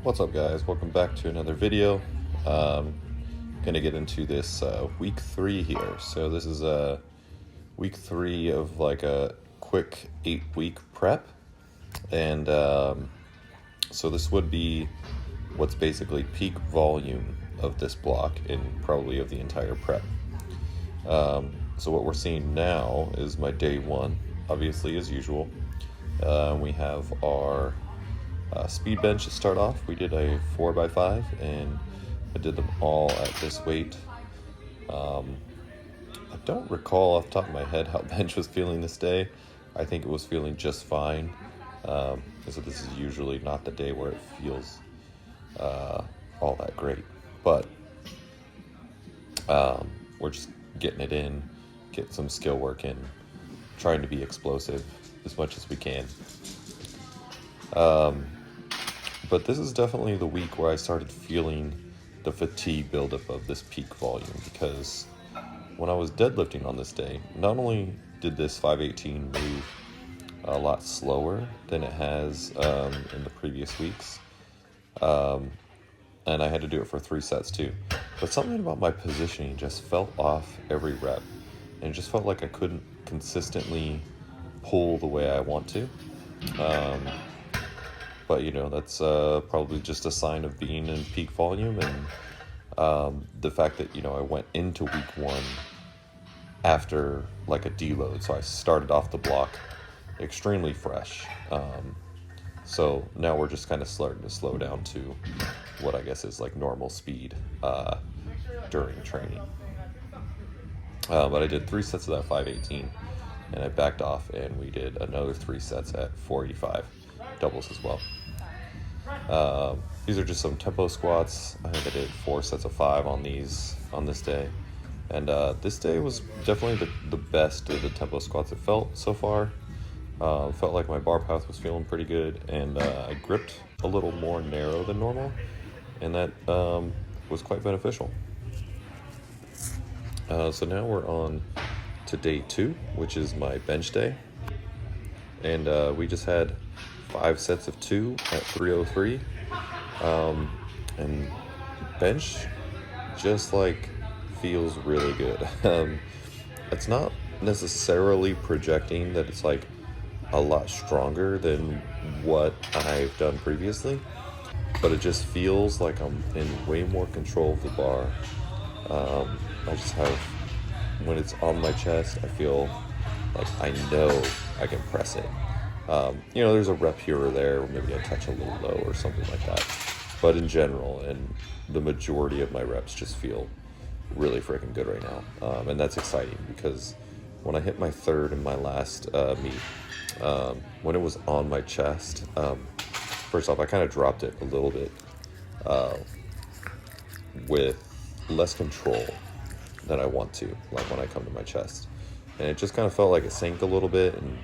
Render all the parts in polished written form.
What's up, guys? Welcome back to another video. Gonna get into this week 3 here. So this is week 3 of like a quick 8-week prep, and so this would be what's basically peak volume of this block and probably of the entire prep. So what we're seeing now is my day 1, obviously as usual. We have our speed bench to start off. We did a 4x5 and I did them all at this weight. I don't recall off the top of my head how bench was feeling this day. I think it was feeling just fine. So this is usually not the day where it feels all that great, but we're just getting it in, get some skill work in, trying to be explosive as much as we can. But this is definitely the week where I started feeling the fatigue buildup of this peak volume, because when I was deadlifting on this day, not only did this 518 move a lot slower than it has in the previous weeks, and I had to do it for 3 sets too, but something about my positioning just felt off every rep, and it just felt like I couldn't consistently pull the way I want to. But that's probably just a sign of being in peak volume, and the fact that I went into week 1 after like a deload, so I started off the block extremely fresh. So now we're just kind of starting to slow down to what I guess is like normal speed during training. But I did 3 sets of that 518, and I backed off, and we did another 3 sets at 485 doubles as well. These are just some tempo squats. I think I did 4 sets of 5 on this day, and this day was definitely the best of the tempo squats it felt so far. Felt like my bar path was feeling pretty good, and I gripped a little more narrow than normal, and that was quite beneficial. So now we're on to day 2, which is my bench day, and we just had 5 sets of 2 at 303, and bench just like feels really good. It's not necessarily projecting that it's like a lot stronger than what I've done previously, but it just feels like I'm in way more control of the bar. I just have, when it's on my chest, I feel like I know I can press it. There's a rep here or there, or maybe I touch a little low or something like that. But in general, and the majority of my reps just feel really freaking good right now. And that's exciting, because when I hit my third and my last meet, when it was on my chest, first off, I kind of dropped it a little bit with less control than I want to, like when I come to my chest. And it just kind of felt like it sank a little bit, and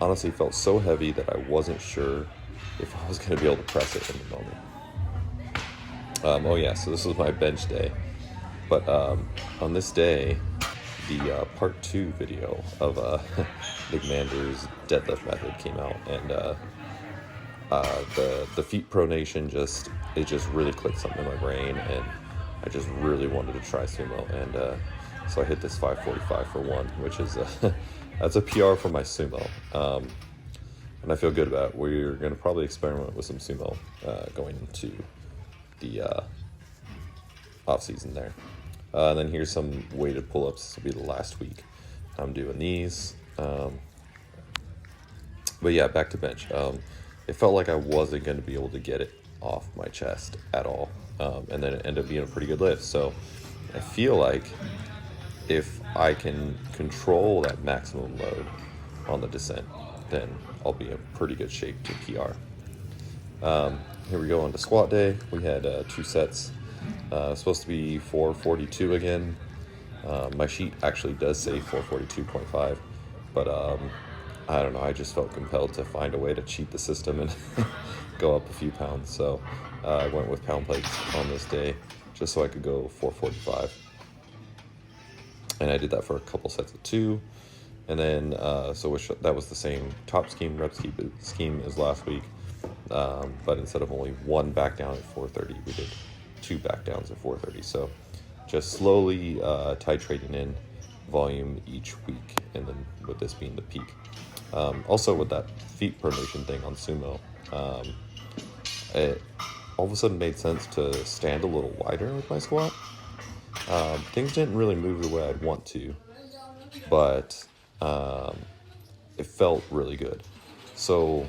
honestly felt so heavy that I wasn't sure if I was going to be able to press it in the moment. So this was my bench day. But on this day, the part 2 video of Nick Mander's deadlift method came out, and the feet pronation just really clicked something in my brain, and I just really wanted to try sumo, and so I hit this 545 for 1, which is that's a PR for my sumo, and I feel good about it. We're going to probably experiment with some sumo going into the off season there. And then here's some weighted pull-ups. This will be the last week I'm doing these. But yeah, back to bench. It felt like I wasn't going to be able to get it off my chest at all, and then it ended up being a pretty good lift. So I feel like if I can control that maximum load on the descent, then I'll be in pretty good shape to PR. Here we go on to squat day. We had 2 sets. Supposed to be 442 again. My sheet actually does say 442.5, but I don't know, I just felt compelled to find a way to cheat the system and go up a few pounds. So I went with pound plates on this day just so I could go 445. And I did that for a couple sets of 2. And then, that was the same top scheme, rep scheme as last week. but instead of only one back down at 430, we did 2 back downs at 430. So just slowly titrating in volume each week, and then with this being the peak. Also with that feet pronation thing on sumo, it all of a sudden made sense to stand a little wider with my squat. Things didn't really move the way I'd want to, but it felt really good. So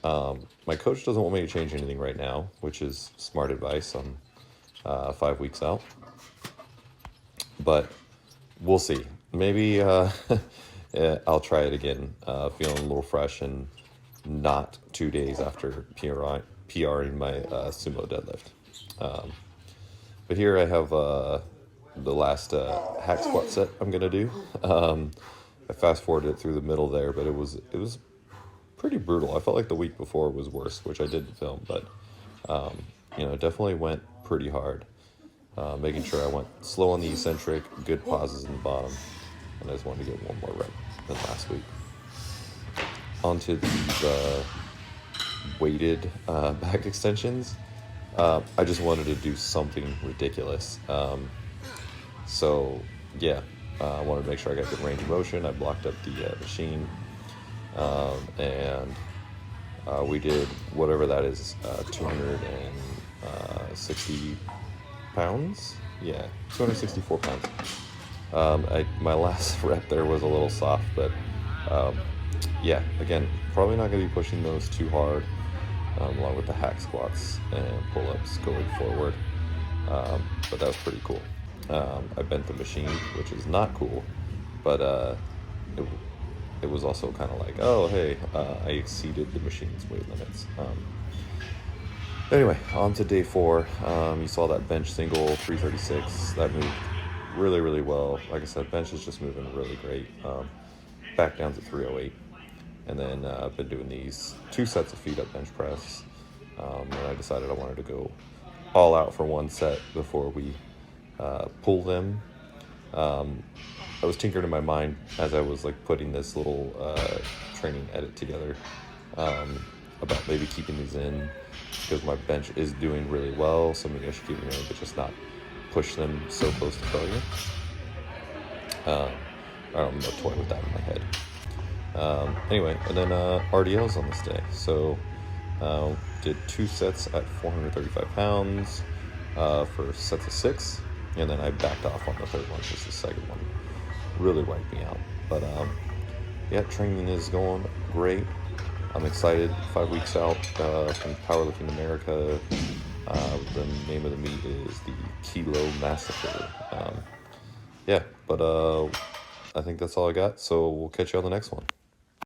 my coach doesn't want me to change anything right now, which is smart advice. I'm 5 weeks out, but we'll see. Maybe yeah, I'll try it again, feeling a little fresh and not 2 days after PRing my sumo deadlift. But here I have the last hack squat set I'm gonna do. I fast forwarded it through the middle there, but it was pretty brutal. I felt like the week before was worse, which I didn't film, but definitely went pretty hard. Making sure I went slow on the eccentric, good pauses in the bottom, and I just wanted to get one more rep than last week. Onto these weighted back extensions. I just wanted to do something ridiculous. So yeah, I wanted to make sure I got good range of motion. I blocked up the machine, and we did whatever that is, 260 pounds. Yeah, 264 pounds. My last rep there was a little soft, but yeah, again, probably not going to be pushing those too hard, along with the hack squats and pull-ups going forward. But that was pretty cool. I bent the machine, which is not cool, but it was also kind of like, oh, hey, I exceeded the machine's weight limits. Anyway, on to day 4. You saw that bench single, 336. That moved really, really well. Like I said, bench is just moving really great. Back down to 308. And then I've been doing these 2 sets of feet up bench press. And I decided I wanted to go all out for 1 set before we pull them. I was tinkering in my mind as I was like putting this little training edit together, about maybe keeping these in, because my bench is doing really well, so maybe I should keep them in, but just not push them so close to failure. I don't know, toy with that in my head. Anyway, and then RDLs on this day. So did 2 sets at 435 pounds for sets of 6, and then I backed off on the third one because the second one really wiped me out. But yeah, training is going great. I'm excited. 5 weeks out from Powerlifting America. The name of the meet is the Kilo Massacre. Yeah, but I think that's all I got. So we'll catch you on the next one.